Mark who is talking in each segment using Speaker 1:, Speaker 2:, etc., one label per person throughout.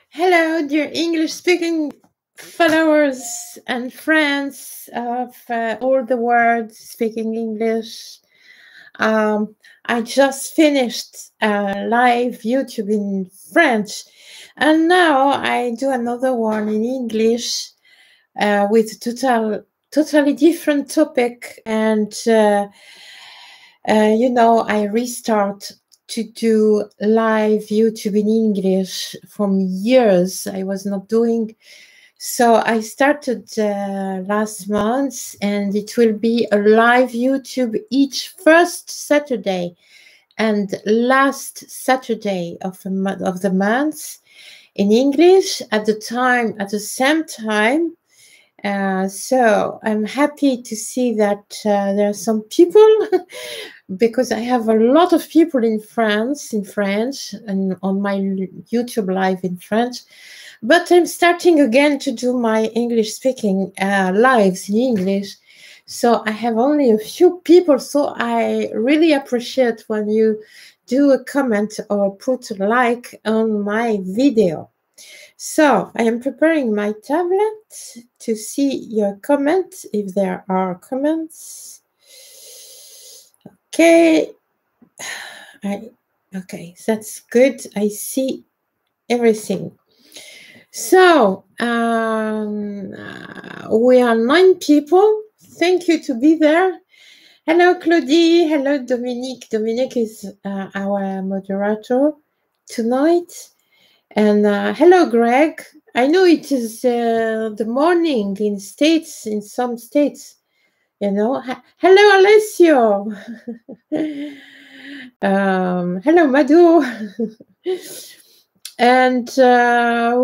Speaker 1: Hello, dear English-speaking followers and friends of all the world speaking English. I just finished live YouTube in French, and now I do another one in English with totally different topic. And I restart to do live YouTube in English from years. I was not doing. So I started last month, and it will be a live YouTube each first Saturday and last Saturday of the month in English at the same time. So I'm happy to see that there are some people because I have a lot of people in France, in French, and on my YouTube live in French. But I'm starting again to do my English speaking lives in English. So I have only a few people. So I really appreciate when you do a comment or put a like on my video. So I am preparing my tablet to see your comments, if there are comments. Okay. Okay, that's good. I see everything. So we are 9 people. Thank you to be there. Hello, Claudie. Hello, Dominique. Dominique is our moderator tonight. And hello, Greg. I know it is the morning in some states, you know. Hello, Alessio. Hello, Madhu. And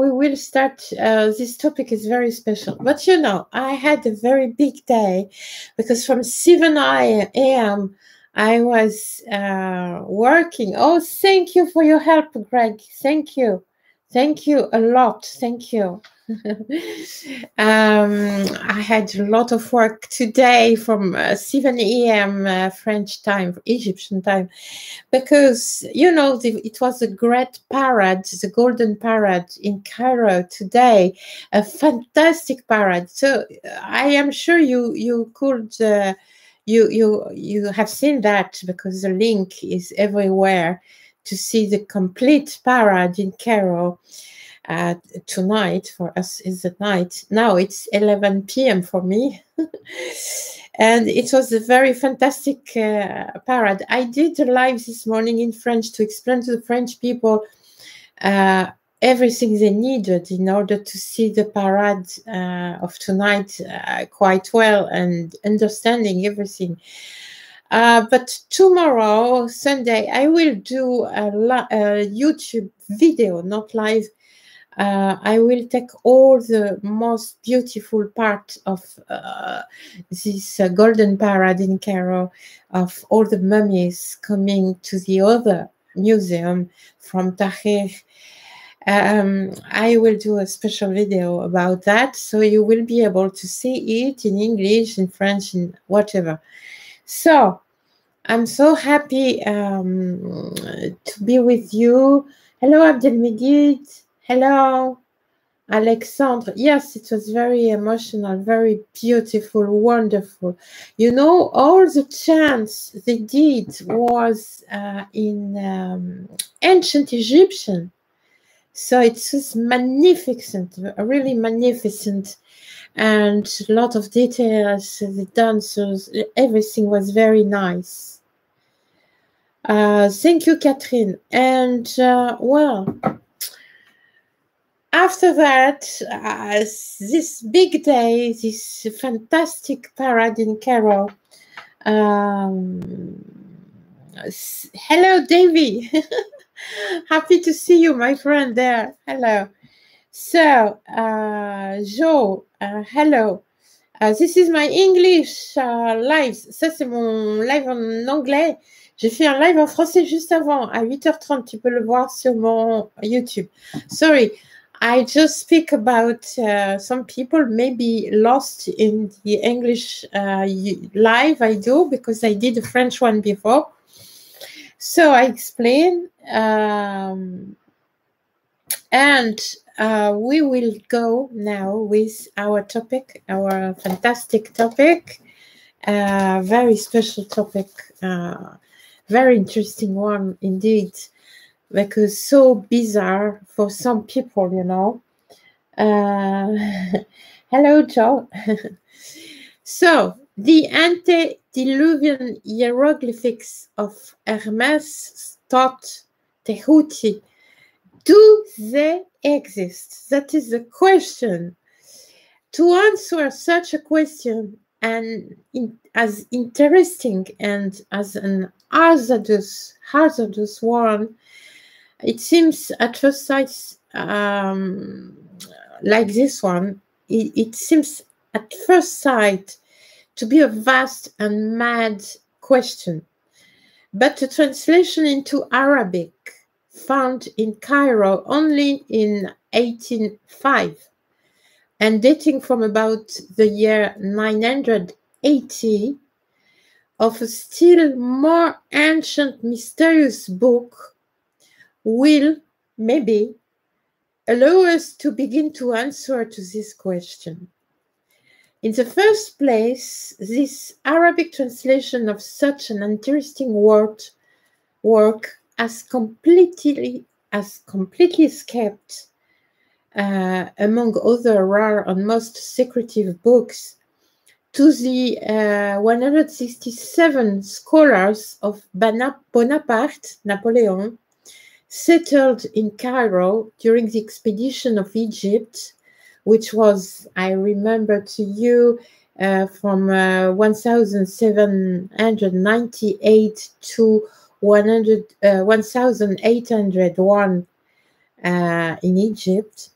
Speaker 1: we will start. This topic is very special. But, you know, I had a very big day because from 7 a.m. I was working. Oh, thank you for your help, Greg. Thank you. Thank you a lot. Thank you. I had a lot of work today from 7 a.m. French time, Egyptian time, because, you know, it was a great parade, the Golden Parade in Cairo today, a fantastic parade. So I am sure you could, you have seen that because the link is everywhere to see the complete parade in Cairo. Tonight for us is the night. Now it's 11 p.m. for me. And it was a very fantastic parade. I did a live this morning in French to explain to the French people everything they needed in order to see the parade of tonight quite well and understanding everything. But tomorrow, Sunday, I will do a YouTube video, not live. I will take all the most beautiful part of this Golden Parade in Cairo, of all the mummies coming to the other museum from Tahrir. I will do a special video about that, so you will be able to see it in English, in French, in whatever. So I'm so happy to be with you. Hello, Abdelmegid. Hello, Alexandre. Yes, it was very emotional, very beautiful, wonderful. You know, all the chants they did was in ancient Egyptian. So it's just magnificent, really magnificent. And a lot of details, the dancers, everything was very nice. Thank you, Catherine. And, well, after that, this big day, this fantastic parade in Cairo. Hello, Davy. Happy to see you, my friend there. Hello. So, Joe, hello. This is my English live. Ça, c'est mon live en anglais. J'ai fait un live en français juste avant, à 8h30. Tu peux le voir sur mon YouTube. Sorry. I just speak about some people maybe lost in the English live I do, because I did the French one before. So I explain And we will go now with our topic, our fantastic topic, very special topic, very interesting one indeed, because so bizarre for some people, you know. Hello, Joe. So, the Antediluvian hieroglyphics of Hermes taught Tehuti. Do they exist? That is the question. To answer such a question, and as interesting and as an hazardous one, it seems at first sight like this one. It seems at first sight to be a vast and mad question, but the translation into Arabic found in Cairo only in 1805 and dating from about the year 980 of a still more ancient mysterious book will maybe allow us to begin to answer to this question. In the first place, this Arabic translation of such an interesting work has completely escaped, among other rare and most secretive books, to the 167 scholars of Bonaparte, Napoleon, settled in Cairo during the expedition of Egypt, which was, I remember to you, from 1798 to 1801 in Egypt.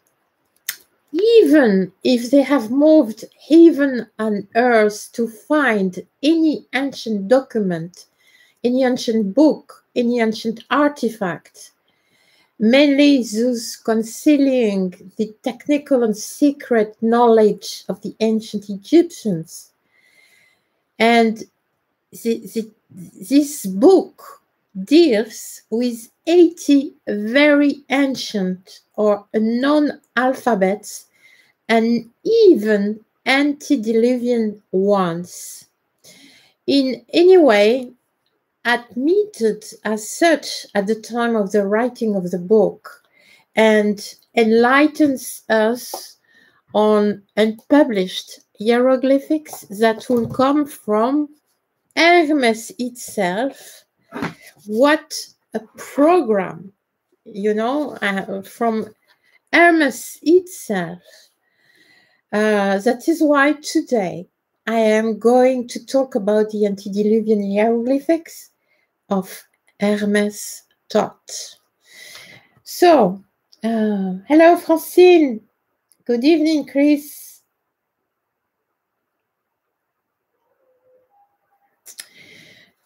Speaker 1: Even if they have moved heaven and earth to find any ancient document, any ancient book, any ancient artifact, mainly those concealing the technical and secret knowledge of the ancient Egyptians. And this book deals with 80 very ancient or unknown alphabets and even antediluvian ones. In any way, admitted as such at the time of the writing of the book, and enlightens us on unpublished hieroglyphics that will come from Hermes itself. What a program, you know, from Hermes itself. That is why today I am going to talk about the Antediluvian hieroglyphics of Hermes taught. So, hello Francine. Good evening, Chris.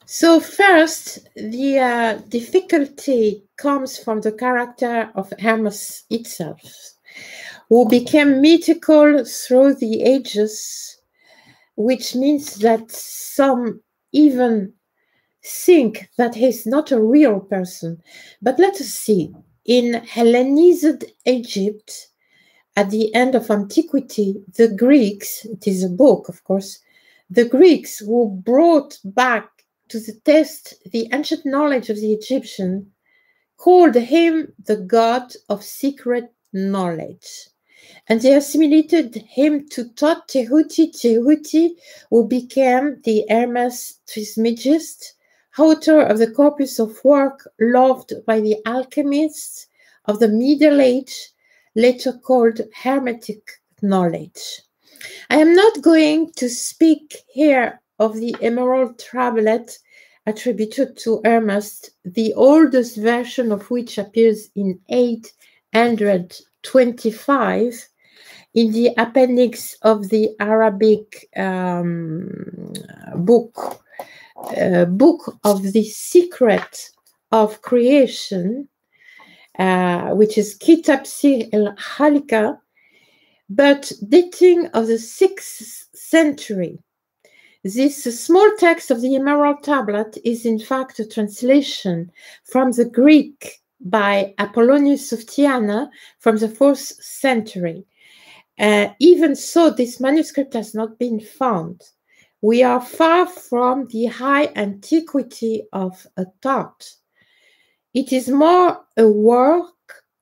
Speaker 1: So first, the difficulty comes from the character of Hermes itself, who became mythical through the ages, which means that some even think that he's not a real person. But let us see. In Hellenized Egypt, at the end of antiquity, the Greeks, it is a book, of course, the Greeks who brought back to the test the ancient knowledge of the Egyptian called him the god of secret knowledge. And they assimilated him to Tot Tehuti, who became the Hermes Trismegist, author of the corpus of work loved by the alchemists of the Middle Age, later called Hermetic knowledge. I am not going to speak here of the emerald tablet attributed to Hermes, the oldest version of which appears in 825 in the appendix of the Arabic book of the Secret of Creation, which is Kitab Sir el-Halika, but dating of the 6th century. This small text of the Emerald Tablet is in fact a translation from the Greek by Apollonius of Tyana from the 4th century. Even so, this manuscript has not been found. We are far from the high antiquity of a thought. It is more a work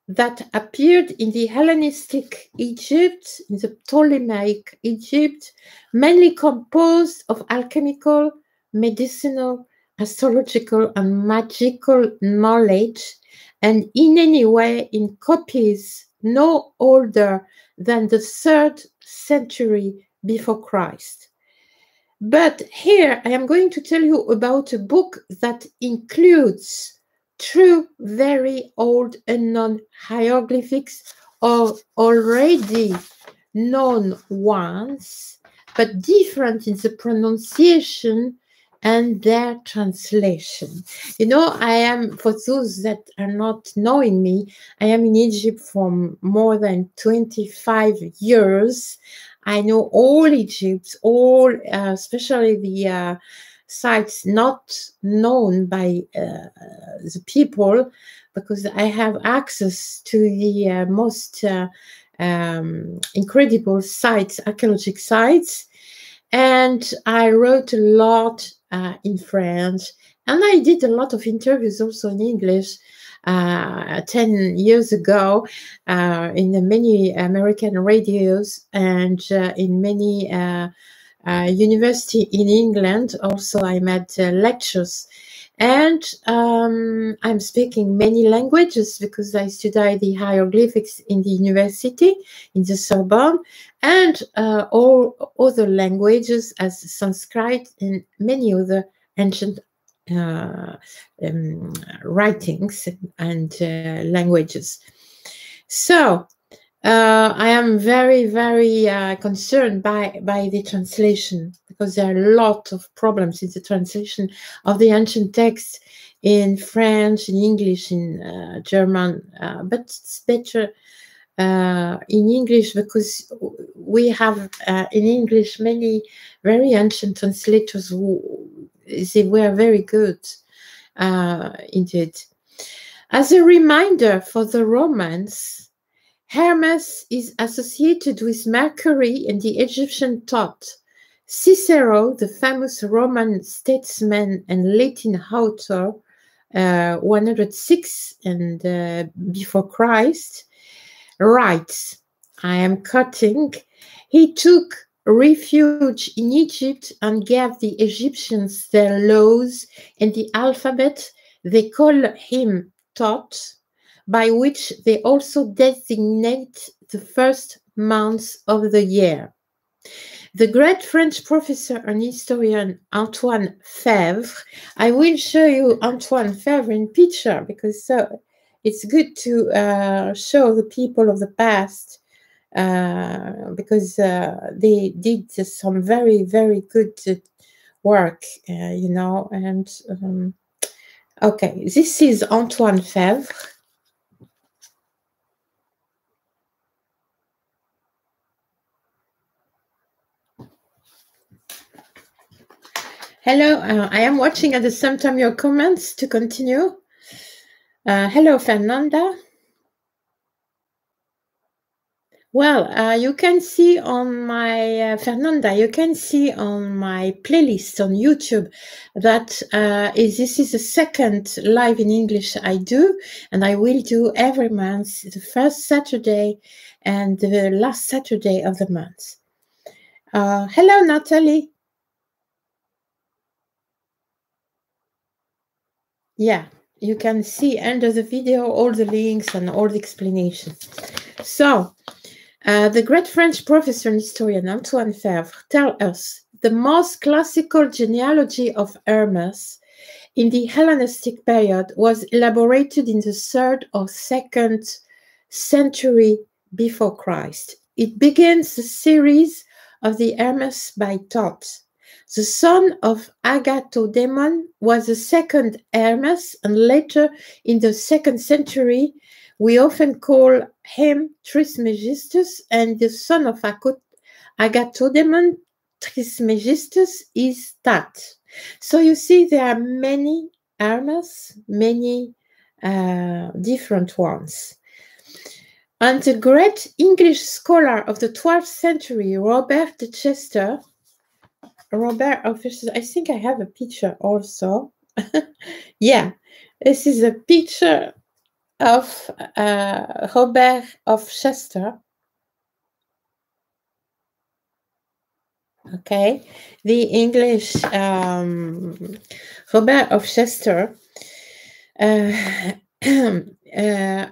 Speaker 1: that appeared in the Hellenistic Egypt, in the Ptolemaic Egypt, mainly composed of alchemical, medicinal, astrological, and magical knowledge, and in any way in copies no older than the 3rd century before Christ. But here I am going to tell you about a book that includes true, very old unknown hieroglyphics, or already known ones, but different in the pronunciation and their translation. You know, I am, for those that are not knowing me, I am in Egypt for more than 25 years. I know all Egypt, especially the sites not known by the people, because I have access to the most incredible sites, archaeological sites. And I wrote a lot in French, and I did a lot of interviews also in English 10 years ago in many American radios and in many university in England. Also, I made lectures, and I'm speaking many languages because I studied the hieroglyphics in the university in the Sorbonne, and all other languages as Sanskrit and many other ancient writings and languages. So I am very, very concerned by the translation, because there are a lot of problems in the translation of the ancient texts in French, in English, in German, but it's better in English, because we have in English many very ancient translators who they were very good indeed. As a reminder for the Romans, Hermes is associated with Mercury and the Egyptian thought. Cicero, the famous Roman statesman and Latin author, 106 and before Christ, writes, I am quoting, he took refuge in Egypt and gave the Egyptians their laws and the alphabet they call him Thoth, by which they also designate the first months of the year. The great French professor and historian Antoine Fèvre, I will show you Antoine Fèvre in picture, because it's good to show the people of the past, because they did some very, very good work, you know. And okay, this is Antoine Fèvre. Hello, I am watching at the same time your comments to continue. Hello, Fernanda. Well, you can see on my, Fernanda, you can see on my playlist on YouTube that this is the second live in English I do, and I will do every month, the first Saturday and the last Saturday of the month. Hello, Natalie. Yeah, you can see under the video all the links and all the explanations. So, the great French professor and historian Antoine Fèvre tells us the most classical genealogy of Hermes in the Hellenistic period was elaborated in the 3rd or 2nd century before Christ. It begins the series of the Hermes by Thoth. The son of Agathodemon was the second Hermes, and later in the 2nd century, we often call him Trismegistus, and the son of Agathodemon, Trismegistus, is Tat. So you see, there are many Hermes, many different ones. And the great English scholar of the 12th century, Robert de Chester, I think I have a picture also. Yeah, this is a picture of Robert of Chester. Okay, the English Robert of Chester,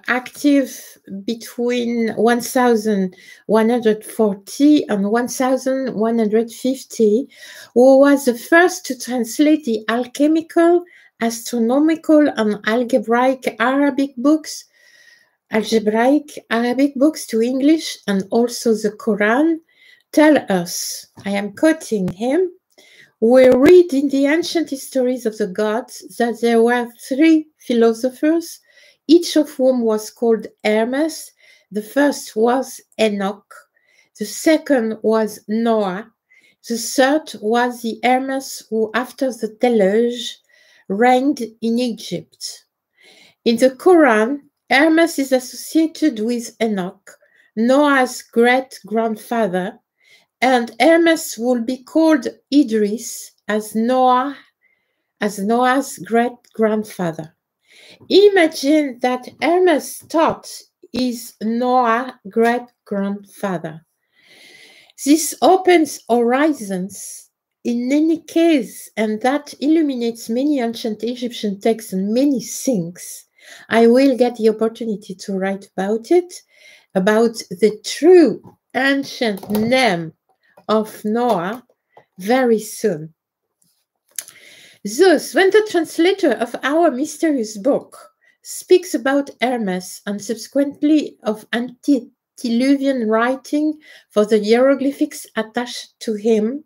Speaker 1: active between 1140 and 1150, who was the first to translate the alchemical, astronomical, and algebraic Arabic books to English, and also the Quran, tell us, I am quoting him, we read in the ancient histories of the gods that there were 3 philosophers, each of whom was called Hermes. The first was Enoch, the second was Noah, the third was the Hermes who, after the deluge, reigned in Egypt. In the Quran, Hermes is associated with Enoch, Noah's great-grandfather, and Hermes will be called Idris as Noah's great-grandfather. Imagine that Hermes' thought is Noah's great-grandfather. This opens horizons in any case, and that illuminates many ancient Egyptian texts and many things. I will get the opportunity to write about it, about the true ancient name of Noah very soon. Thus, when the translator of our mysterious book speaks about Hermes and subsequently of Antediluvian writing for the hieroglyphics attached to him,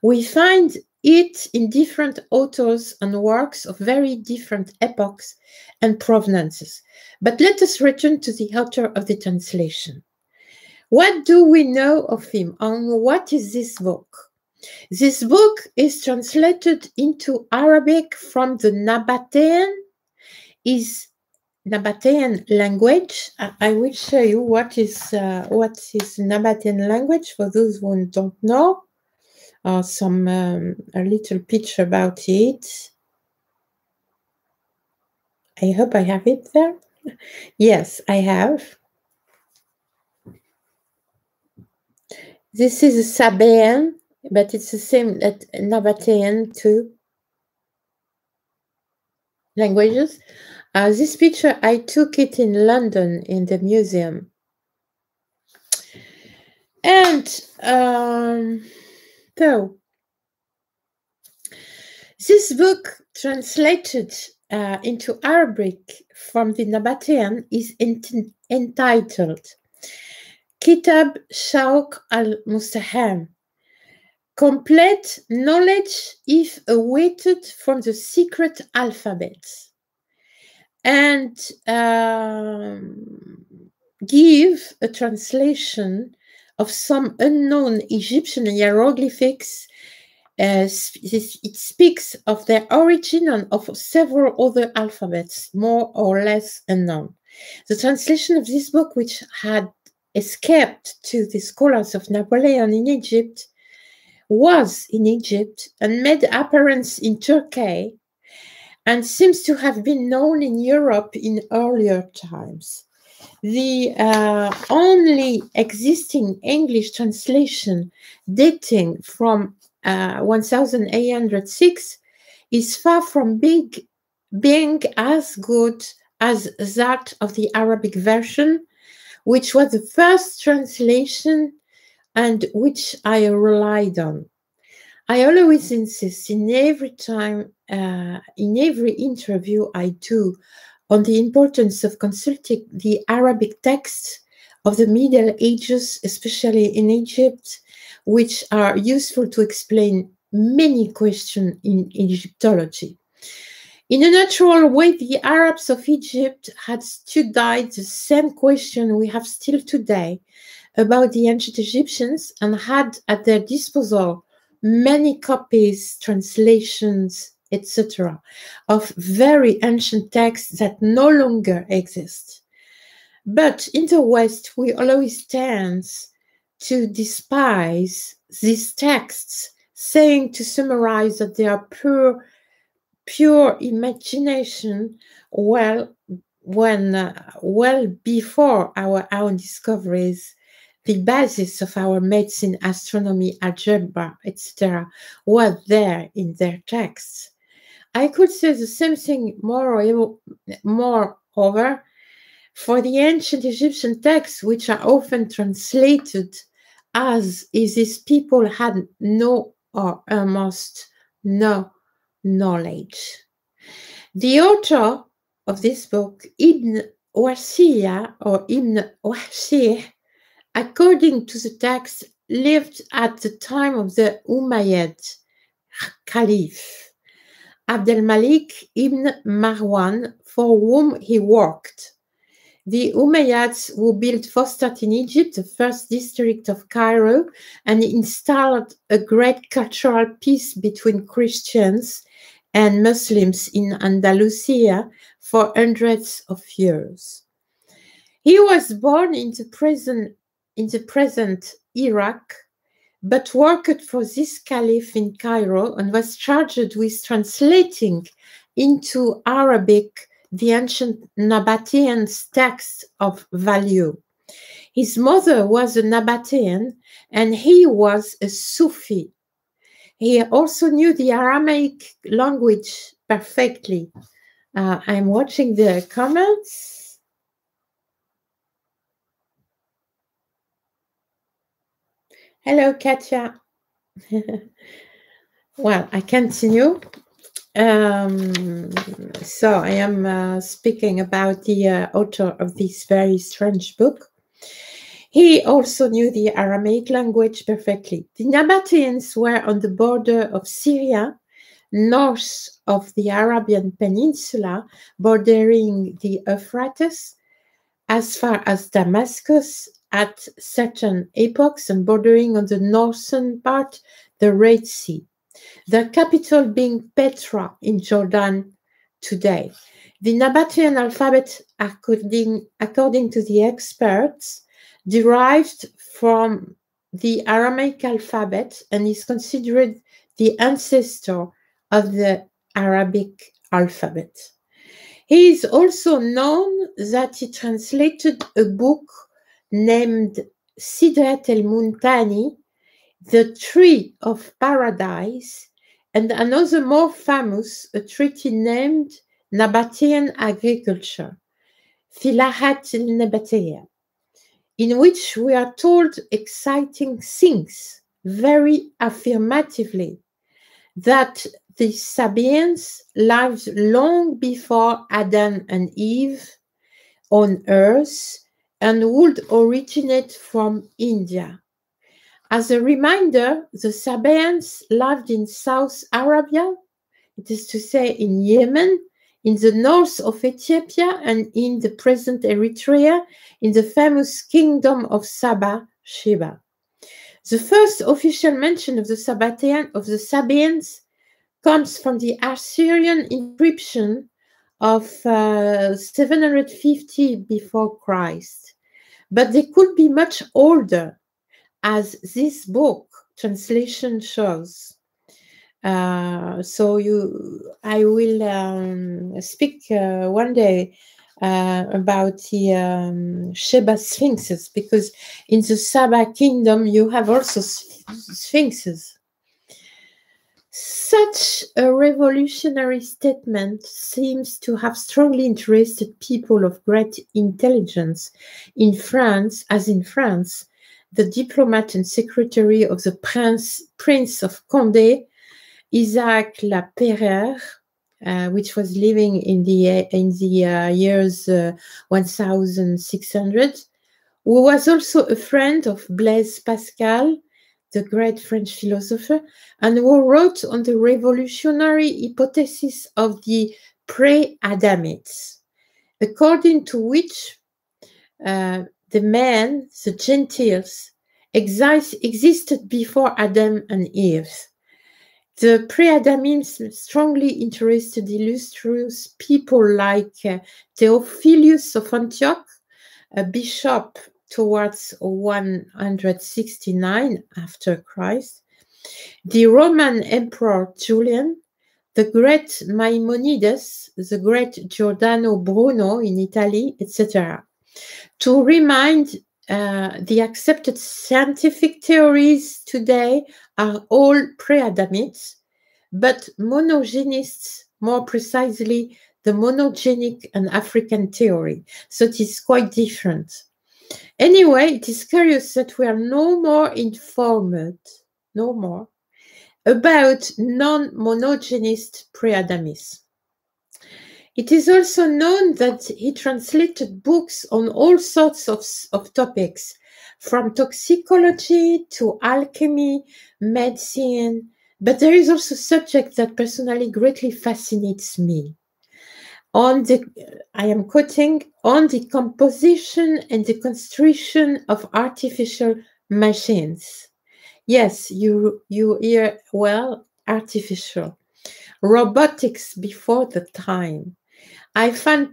Speaker 1: we find it in different authors and works of very different epochs and provenances. But let us return to the author of the translation. What do we know of him, and what is this book? This book is translated into Arabic from the Nabataean language. I will show you what is Nabataean language for those who don't know. A little picture about it. I hope I have it there. Yes, I have. This is a Sabaean, but it's the same as Nabataean too. Languages. This picture, I took it in London in the museum. And so, this book translated into Arabic from the Nabataean is entitled Kitab Shawq al-Mustaham, Complete Knowledge if Awaited from the Secret Alphabet, and give a translation of some unknown Egyptian hieroglyphics. It speaks of their origin and of several other alphabets, more or less unknown. The translation of this book, which had escaped to the scholars of Napoleon in Egypt, was in Egypt and made appearance in Turkey, and seems to have been known in Europe in earlier times. The only existing English translation dating from 1806 is far from being as good as that of the Arabic version, which was the first translation and which I relied on. I always insist in every interview I do on the importance of consulting the Arabic texts of the Middle Ages, especially in Egypt, which are useful to explain many questions in Egyptology. In a natural way, the Arabs of Egypt had studied the same question we have still today about the ancient Egyptians and had at their disposal many copies, translations, etc., of very ancient texts that no longer exist. But in the West, we always tend to despise these texts, saying, to summarize, that they are pure imagination, well before our own discoveries, the basis of our medicine, astronomy, algebra, etc., were there in their texts. I could say the same thing moreover for the ancient Egyptian texts, which are often translated as if these people had no or almost no knowledge. The author of this book, Ibn Washiyah or Ibn Washih, according to the text, lived at the time of the Umayyad Caliph, Abdel Malik ibn Marwan, for whom he worked. The Umayyads, who built Fostat in Egypt, the first district of Cairo, and installed a great cultural peace between Christians and Muslims in Andalusia for hundreds of years. He was born in the present Iraq, but worked for this caliph in Cairo and was charged with translating into Arabic the ancient Nabataean texts of value. His mother was a Nabataean and he was a Sufi. He also knew the Aramaic language perfectly. I'm watching the comments. Hello, Katya. Well, I continue. So I am speaking about the author of this very strange book. He also knew the Aramaic language perfectly. The Nabataeans were on the border of Syria, north of the Arabian Peninsula, bordering the Euphrates, as far as Damascus at certain epochs, and bordering on the northern part, the Red Sea. The capital being Petra in Jordan today. The Nabataean alphabet, according to the experts, derived from the Aramaic alphabet and is considered the ancestor of the Arabic alphabet. He is also known that he translated a book named Sidrat el-Muntani, The Tree of Paradise, and another more famous, a treaty named Nabataean Agriculture, Filahat el-Nabataeya, in which we are told exciting things very affirmatively, that the Sabaeans lived long before Adam and Eve on Earth and would originate from India. As a reminder, the Sabaeans lived in South Arabia, it is to say in Yemen, in the north of Ethiopia, and in the present Eritrea, in the famous kingdom of Saba, Sheba. The first official mention of the Sabaeans comes from the Assyrian inscription of 750 before Christ, but they could be much older, as this book translation shows. I will speak one day about the Sheba Sphinxes, because in the Saba kingdom you have also sphinxes. Such a revolutionary statement seems to have strongly interested people of great intelligence in France, the diplomat and secretary of the Prince of Condé, Isaac La Peyrère, which was living in the years 1600, who was also a friend of Blaise Pascal, the great French philosopher, and who wrote on the revolutionary hypothesis of the pre-Adamites, according to which the men, the Gentiles, existed before Adam and Eve. The pre-Adamites strongly interested illustrious people like Theophilus of Antioch, a bishop towards 169 after Christ, the Roman Emperor Julian, the great Maimonides, the great Giordano Bruno in Italy, etc. To remind the accepted scientific theories today are all pre-Adamites, but monogenists, more precisely, the monogenic and African theory. So it is quite different. Anyway, it is curious that we are no more informed, about non-monogenist pre-Adamites. It is also known that he translated books on all sorts of topics, from toxicology to alchemy, medicine, but there is also a subject that personally greatly fascinates me. I am quoting, on the composition and the construction of artificial machines. Yes, you hear well, artificial. Robotics before the time. I found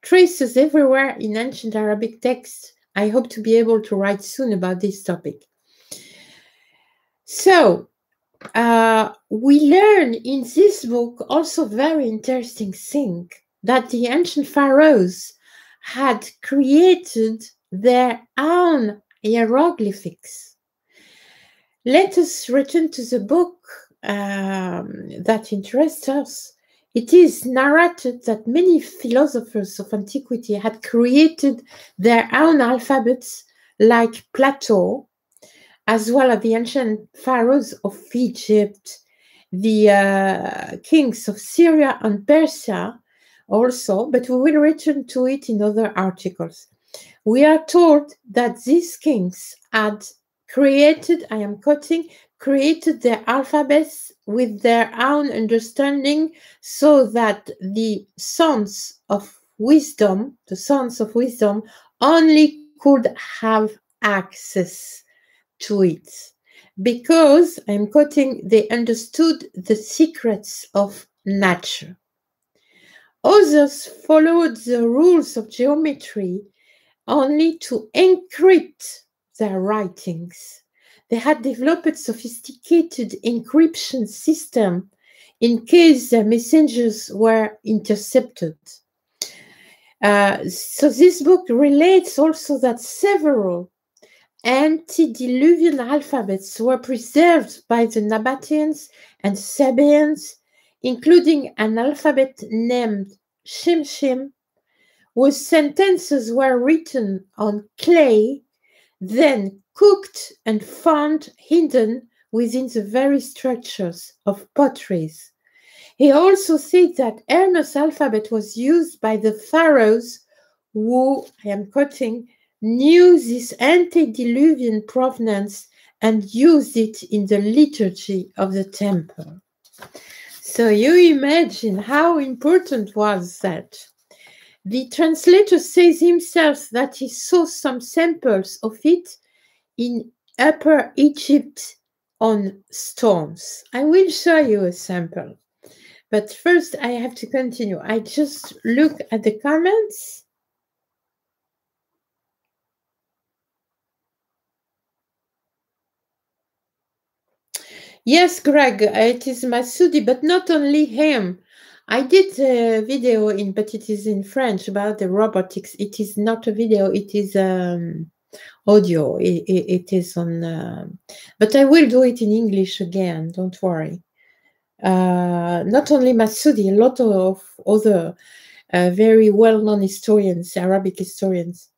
Speaker 1: traces everywhere in ancient Arabic texts. I hope to be able to write soon about this topic. So, we learn in this book also very interesting thing, that the ancient pharaohs had created their own hieroglyphics. Let us return to the book that interests us. It is narrated that many philosophers of antiquity had created their own alphabets, like Plato, as well as the ancient pharaohs of Egypt, the kings of Syria and Persia also, but we will return to it in other articles. We are told that these kings had created, I am quoting, created their alphabets with their own understanding, so that the sons of wisdom only could have access to it, because, I'm quoting, they understood the secrets of nature. Others followed the rules of geometry only to encrypt their writings. They had developed a sophisticated encryption system in case their messengers were intercepted. So this book relates also that several Antediluvian alphabets were preserved by the Nabataeans and Sabaeans, including an alphabet named Shim, whose sentences were written on clay, then cooked and found hidden within the very structures of potteries. He also said that Hermes alphabet was used by the pharaohs who, I am quoting, knew this antediluvian provenance and used it in the liturgy of the temple. So you imagine how important was that. The translator says himself that he saw some samples of it in Upper Egypt on stones. I will show you a sample. But first I have to continue. I just look at the comments. Yes, Greg, it is Masudi, but not only him. I did a video but it is in French about the robotics. It is not a video, it is audio. It is on, but I will do it in English again, don't worry. Not only Masudi, a lot of other very well-known historians, Arabic historians.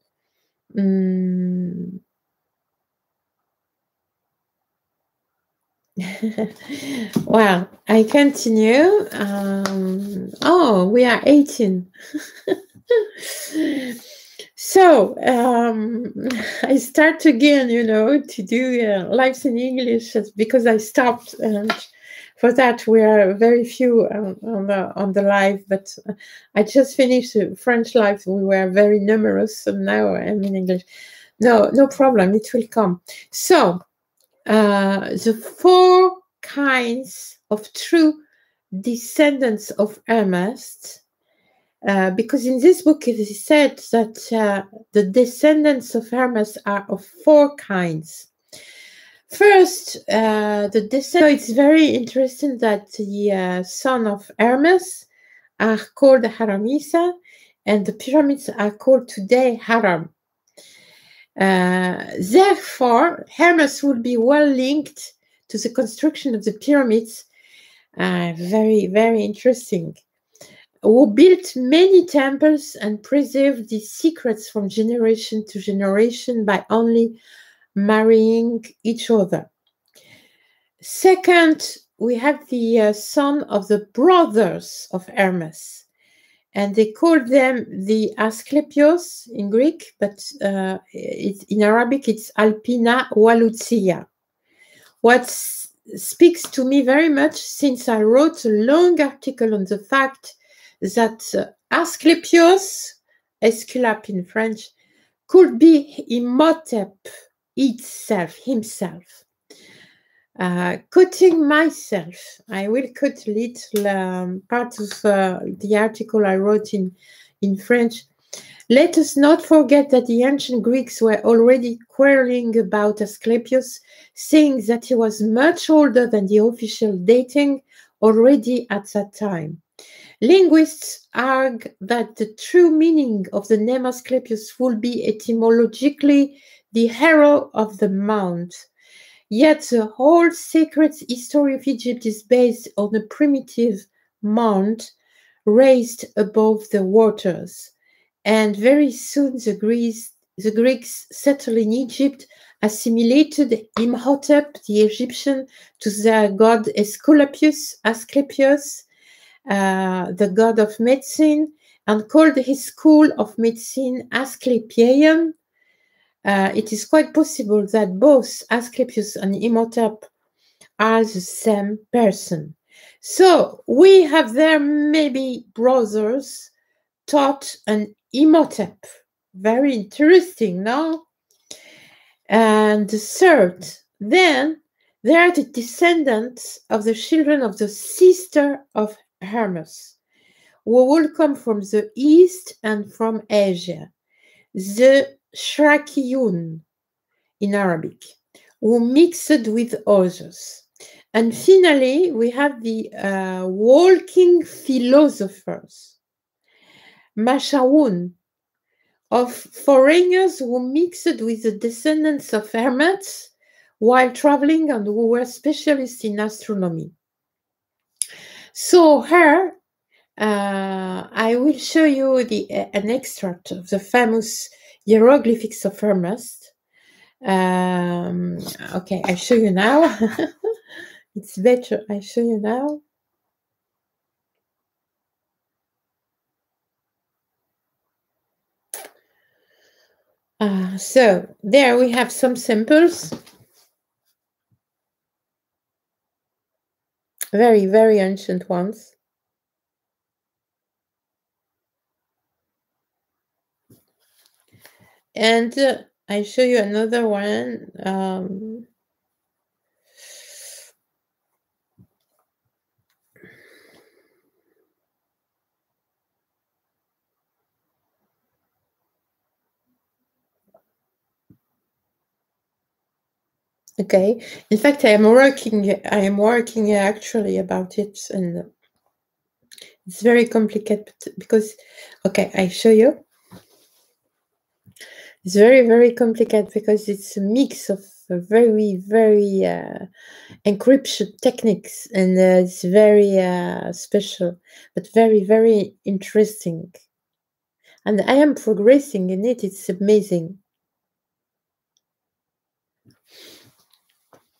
Speaker 1: Well, I continue. Oh, we are 18. So I start again, to do lives in English because I stopped, and for that we are very few on the live. But I just finished French live. We were very numerous, so now I'm in English. No problem. It will come. So. The 4 kinds of true descendants of Hermes, because in this book it is said that the descendants of Hermes are of 4 kinds. First, it's very interesting that the son of Hermes are called Haramisa, and the pyramids are called today Haram. Therefore, Hermes would be well linked to the construction of the pyramids. Very, very interesting. Who built many temples and preserved these secrets from generation to generation by only marrying each other. Second, we have the son of the brothers of Hermes, and they called them the Asklepios in Greek, but in Arabic it's Alpina Walutia. What speaks to me very much, since I wrote a long article on the fact that Asklepios, Esculape in French, could be Imhotep himself. Quoting myself, I will quote a little part of the article I wrote in French. Let us not forget that the ancient Greeks were already quarreling about Asclepius, saying that he was much older than the official dating already at that time. Linguists argue that the true meaning of the name Asclepius would be etymologically the hero of the mount. Yet the whole sacred history of Egypt is based on a primitive mount raised above the waters. And very soon the Greeks settled in Egypt, assimilated Imhotep, the Egyptian, to their god Asclepius, the god of medicine, and called his school of medicine Asclepieium. It is quite possible that both Asclepius and Imhotep are the same person. So we have there maybe brothers Thoth and Imhotep. Very interesting, no? And the third, then they are the descendants of the children of the sister of Hermes, who will come from the east and from Asia. The Shrakiyun in Arabic, who mixed with others. And finally, we have the walking philosophers, Mashawun, of foreigners who mixed with the descendants of Hermes while traveling and who were specialists in astronomy. So here, I will show you an extract of the famous hieroglyphics of Hermes. Okay, I show you now. It's better, I show you now. So there we have some samples. Very, very ancient ones. And I show you another one. Okay. In fact, I am working actually about it, and it's very complicated because, okay, I show you. It's very, very complicated because it's a mix of very, very encryption techniques, and it's very special, but very, very interesting. And I am progressing in it. It's amazing.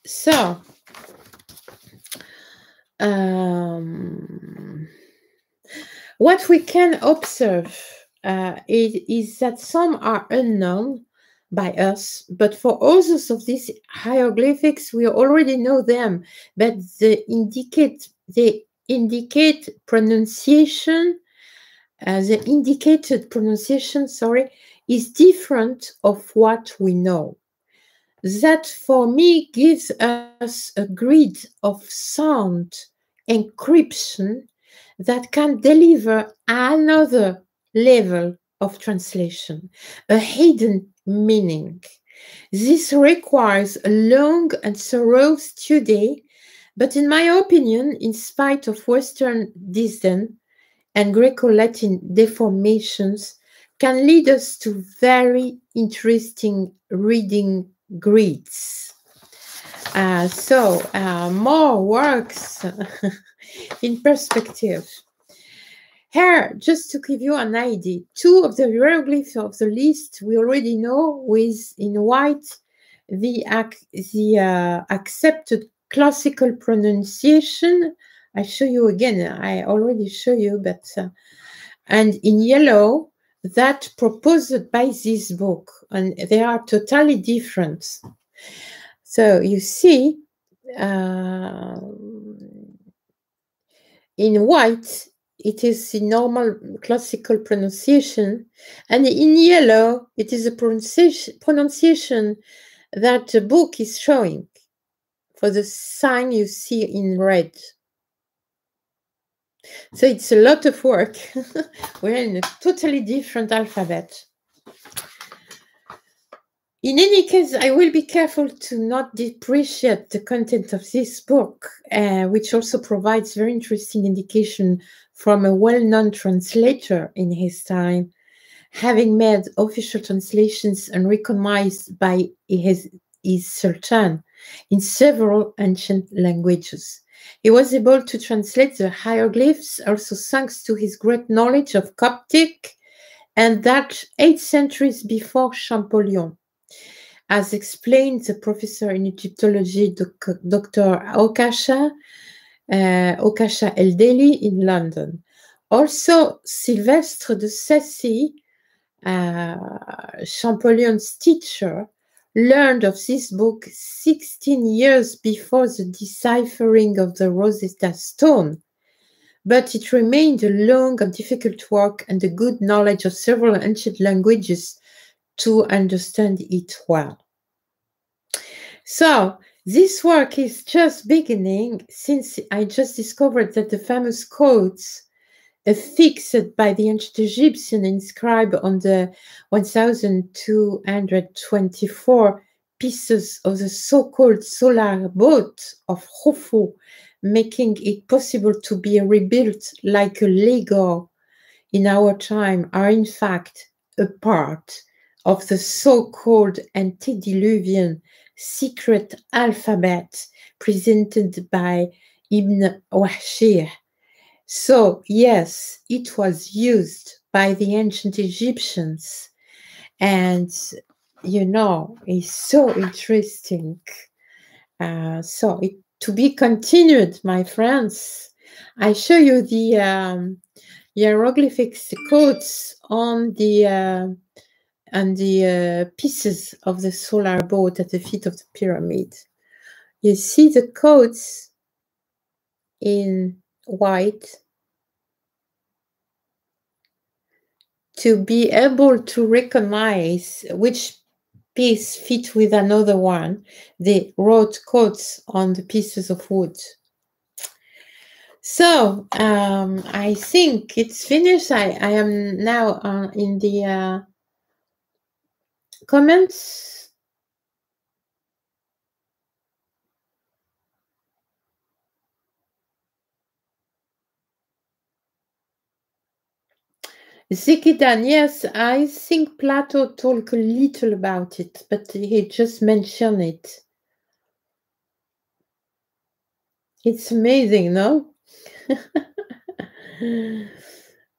Speaker 1: So, what we can observe is that some are unknown by us, but for others of these hieroglyphics, we already know them, but they indicate pronunciation. The indicated pronunciation, is different of what we know. That, for me, gives us a grid of sound encryption that can deliver another level of translation, a hidden meaning. This requires a long and thorough study, but in my opinion, in spite of Western disdain and Greco-Latin deformations, can lead us to very interesting reading grids. More works in perspective. Here, just to give you an idea, two of the hieroglyphs of the list we already know, with in white the accepted classical pronunciation. I show you again, I already show you, but and in yellow that proposed by this book, and they are totally different. So you see, in white, it is the normal classical pronunciation, and in yellow, it is a pronunciation that the book is showing for the sign you see in red. So it's a lot of work. We're in a totally different alphabet. In any case, I will be careful to not depreciate the content of this book, which also provides very interesting indication from a well-known translator in his time, having made official translations and recognized by his sultan in several ancient languages. He was able to translate the hieroglyphs also thanks to his great knowledge of Coptic, and that 8 centuries before Champollion, as explained the professor in Egyptology, Dr. Okasha El-Deli in London. Also, Sylvestre de Sacy, Champollion's teacher, learned of this book 16 years before the deciphering of the Rosetta Stone, but it remained a long and difficult work and a good knowledge of several ancient languages to understand it well. So this work is just beginning, since I just discovered that the famous codes affixed by the ancient Egyptian inscribed on the 1224 pieces of the so-called solar boat of Khufu, making it possible to be rebuilt like a Lego in our time, are in fact a part of the so-called Antediluvian secret alphabet presented by Ibn Wahshir. So yes, it was used by the ancient Egyptians, and you know, it's so interesting. To be continued, my friends. I show you the hieroglyphics codes on the pieces of the solar boat at the feet of the pyramid. You see the codes in white. To be able to recognize which piece fit with another one, they wrote codes on the pieces of wood. So I think it's finished. I am now in the comments. Zikidan, yes, I think Plato talked a little about it, but he just mentioned it. It's amazing, no?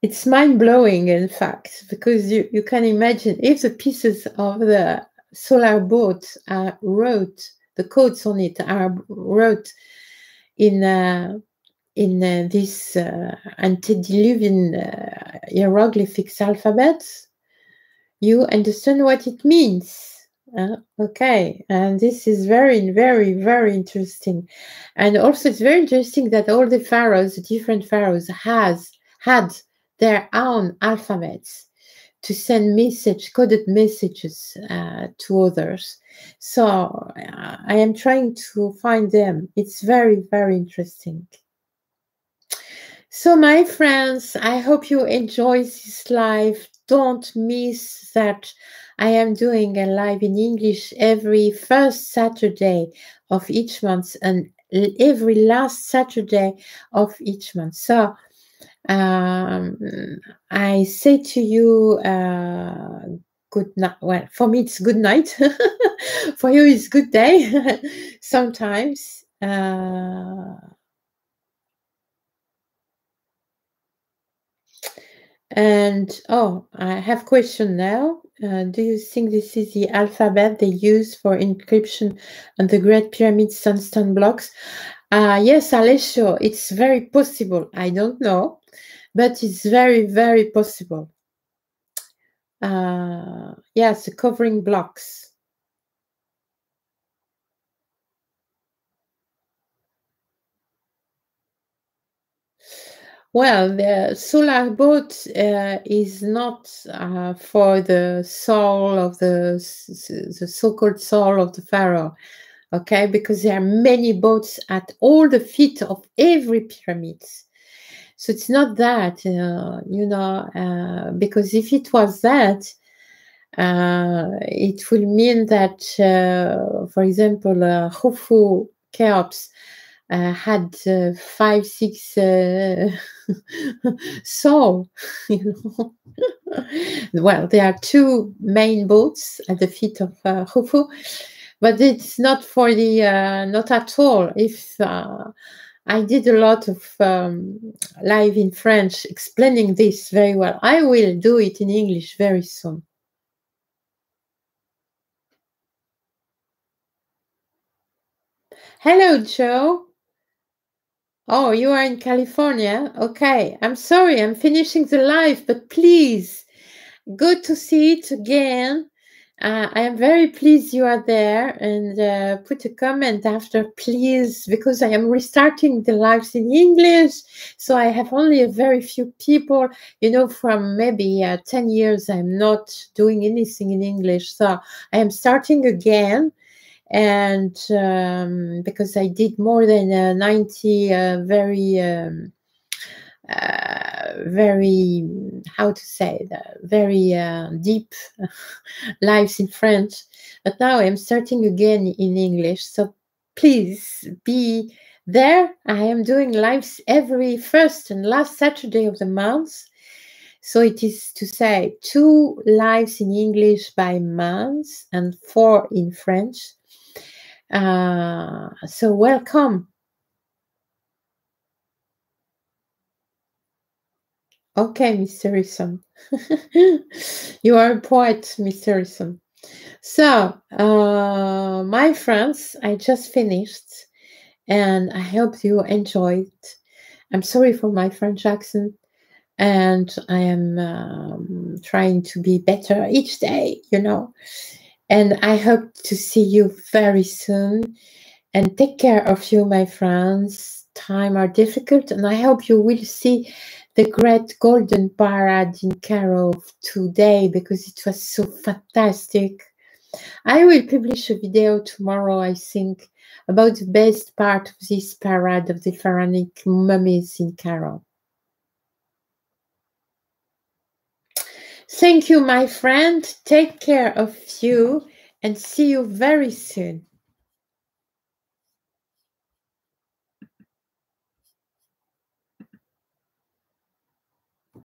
Speaker 1: It's mind-blowing, in fact, because you can imagine if the pieces of the solar boat are wrote, the codes on it are wrote in this Antediluvian hieroglyphics alphabet, you understand what it means. Okay, and this is very, very, very interesting. And also it's very interesting that all the pharaohs, the different pharaohs, had their own alphabets to send coded messages to others. So I am trying to find them. It's very, very interesting. So, my friends, I hope you enjoy this live. Don't miss that I am doing a live in English every first Saturday of each month and every last Saturday of each month. So, I say to you, good night. Well, for me, it's good night. For you, it's good day sometimes. And oh, I have a question now. Do you think this is the alphabet they use for encryption on the Great Pyramid sandstone blocks? Yes, Alessio, it's very possible. I don't know, but it's very, very possible. Yes, the covering blocks. Well, the solar boat is not for the soul of the so-called soul of the pharaoh, okay? Because there are many boats at all the feet of every pyramid. So it's not that, because if it was that, it will mean that, for example, Khufu, Cheops, had 5, 6 so well, there are 2 main boats at the feet of Khufu, but it's not for the not at all. If I did a lot of live in French explaining this very well, I will do it in English very soon. Hello, Joe. Oh, you are in California? Okay. I'm sorry, I'm finishing the live, but please, good to see it again. I am very pleased you are there, and put a comment after, please, because I am restarting the lives in English. So I have only a very few people, from maybe 10 years, I'm not doing anything in English. So I am starting again. And because I did more than 90 very, how to say that, very deep lives in French, but now I'm starting again in English. So please be there. I am doing lives every first and last Saturday of the month. So it is to say 2 lives in English by month and 4 in French. So welcome. Okay, Mr. Harrison. You are a poet, Mr. Harrison. So, my friends, I just finished, and I hope you enjoyed. I'm sorry for my French accent, and I am trying to be better each day, And I hope to see you very soon. And take care of you, my friends. Time are difficult, and I hope you will see the great golden parade in Cairo today, because it was so fantastic. I will publish a video tomorrow, I think, about the best part of this parade of the pharaonic mummies in Cairo. Thank you, my friend. Take care of you, and see you very soon.